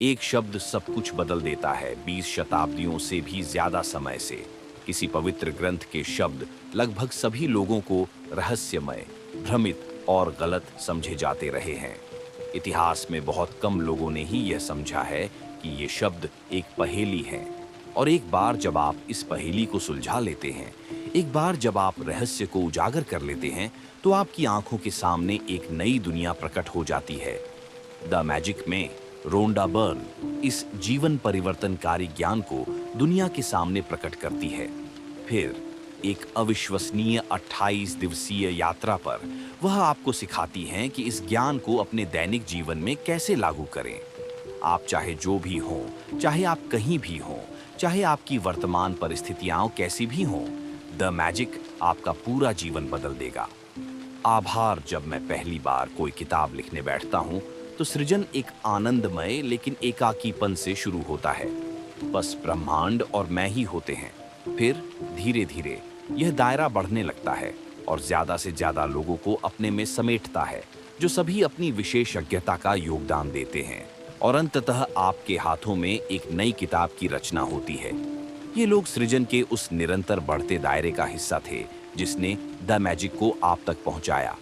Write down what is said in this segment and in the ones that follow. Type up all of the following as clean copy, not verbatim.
एक शब्द सब कुछ बदल देता है। 20 शताब्दियों से भी ज्यादा समय से किसी पवित्र ग्रंथ के शब्द लगभग सभी लोगों को रहस्यमय, भ्रमित और गलत समझे जाते रहे हैं। इतिहास में बहुत कम लोगों ने ही यह समझा है कि ये शब्द एक पहेली है। और एक बार जब आप इस पहेली को सुलझा लेते हैं, एक बार जब आप रहस्य को उजागर कर लेते हैं, तो आपकी आंखों के सामने एक नई दुनिया प्रकट हो जाती है। द मैजिक में रोंडा बर्न इस जीवन परिवर्तनकारी ज्ञान को दुनिया के सामने प्रकट करती है। फिर एक अविश्वसनीय 28 दिवसीय यात्रा पर वह आपको सिखाती हैं कि इस ज्ञान को अपने दैनिक जीवन में कैसे लागू करें। आप चाहे जो भी हों, चाहे आप कहीं भी हों, चाहे आपकी वर्तमान परिस्थितियां कैसी भी हों, द मैजिक आपका पूरा जीवन बदल देगा। आभार। जब मैं पहली बार कोई किताब लिखने बैठता हूँ, तो सृजन एक आनंदमय लेकिन एकाकीपन से शुरू होता है। बस ब्रह्मांड और मैं ही होते हैं। फिर धीरे धीरे यह दायरा बढ़ने लगता है और ज्यादा से ज्यादा लोगों को अपने में समेटता है, जो सभी अपनी विशेषज्ञता का योगदान देते हैं। और अंततः आपके हाथों में एक नई किताब की रचना होती है। ये लोग सृजन के उस निरंतर बढ़ते दायरे का हिस्सा थे जिसने द मैजिक को आप तक पहुंचाया।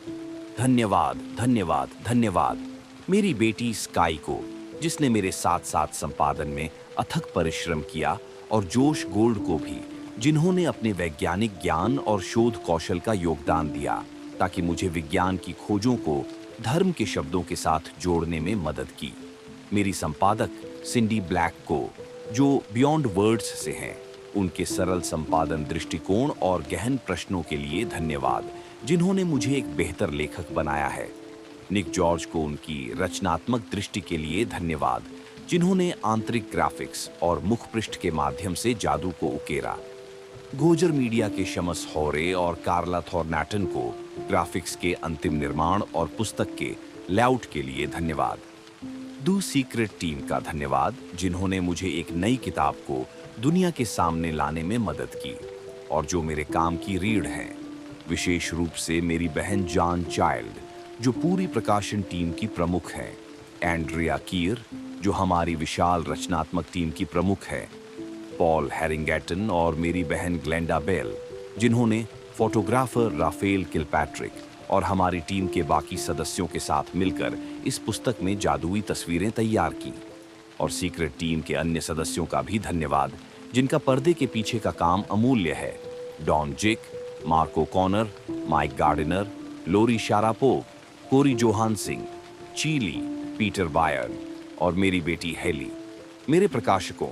धन्यवाद, धन्यवाद, धन्यवाद मेरी बेटी स्काई को, जिसने मेरे साथ साथ संपादन में अथक परिश्रम किया, और जोश गोल्ड को भी, जिन्होंने अपने वैज्ञानिक ज्ञान और शोध कौशल का योगदान दिया ताकि मुझे विज्ञान की खोजों को धर्म के शब्दों के साथ जोड़ने में मदद की। मेरी संपादक सिंडी ब्लैक को, जो बियॉन्ड वर्ड्स से हैं, उनके सरल संपादन दृष्टिकोण और गहन प्रश्नों के लिए धन्यवाद, जिन्होंने मुझे एक बेहतर लेखक बनाया है। निक जॉर्ज को उनकी रचनात्मक दृष्टि के लिए धन्यवाद, जिन्होंने आंतरिक ग्राफिक्स और मुखपृष्ठ के माध्यम से जादू को उकेरा। गोजर मीडिया के शमस हौरे और कार्ला थॉर्नैटन को ग्राफिक्स के अंतिम निर्माण और पुस्तक के लेआउट के लिए धन्यवाद। द सीक्रेट टीम का धन्यवाद, जिन्होंने मुझे एक नई किताब को दुनिया के सामने लाने में मदद की और जो मेरे काम की रीढ़ हैं। विशेष रूप से मेरी बहन जॉन चाइल्ड, जो पूरी प्रकाशन टीम की प्रमुख है, एंड्रिया कीर, जो हमारी विशाल रचनात्मक टीम की प्रमुख है, पॉल हैरिंगटन और मेरी बहन ग्लेंडा बेल, जिन्होंने फोटोग्राफर राफेल किलपैट्रिक और हमारी टीम के बाकी सदस्यों के साथ मिलकर इस पुस्तक में जादुई तस्वीरें तैयार की। और सीक्रेट टीम के अन्य सदस्यों का भी धन्यवाद, जिनका पर्दे के पीछे का काम अमूल्य है। Don Zick, Marco Connor, Mike Gardiner, Lori Sharapov, Corey Johan Singh, Chili, Peter Byrne और मेरी बेटी हेली। मेरे प्रकाशकों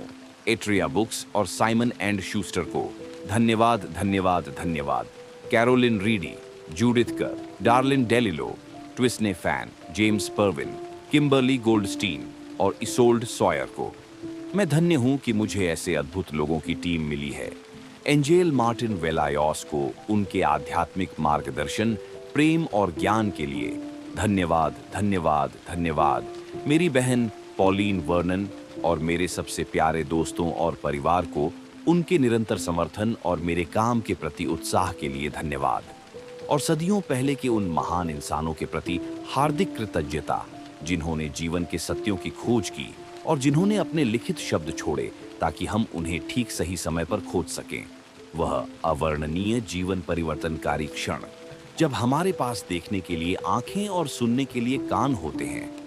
एट्रिया बुक्स और साइमन एंड शूस्टर को धन्यवाद, धन्यवाद, धन्यवाद। Carolyn Reidy, Judith Curr, Darlene DeLillo, ट्विस्ने फैन, जेम्स पर्विन, किम्बर्ली गोल्डस्टीन और इसोल्ड सॉयर को। मैं धन्य हूं कि मुझे ऐसे अद्भुत लोगों की टीम मिली है। एंजेल मार्टिन वेलायोस को उनके आध्यात्मिक मार्गदर्शन, प्रेम और ज्ञान के लिए धन्यवाद, धन्यवाद, धन्यवाद। मेरी बहन पॉलीन वर्नन और मेरे सबसे प्यारे दोस्तों और परिवार को उनके निरंतर समर्थन और मेरे काम के प्रति उत्साह के लिए धन्यवाद। और सदियों पहले के उन महान इंसानों के प्रति हार्दिक कृतज्ञता, जिन्होंने जीवन के सत्यों की खोज की और जिन्होंने अपने लिखित शब्द छोड़े ताकि हम उन्हें ठीक सही समय पर खोज सकें। वह अवर्णनीय जीवन परिवर्तनकारी क्षण, जब हमारे पास देखने के लिए आंखें और सुनने के लिए कान होते हैं।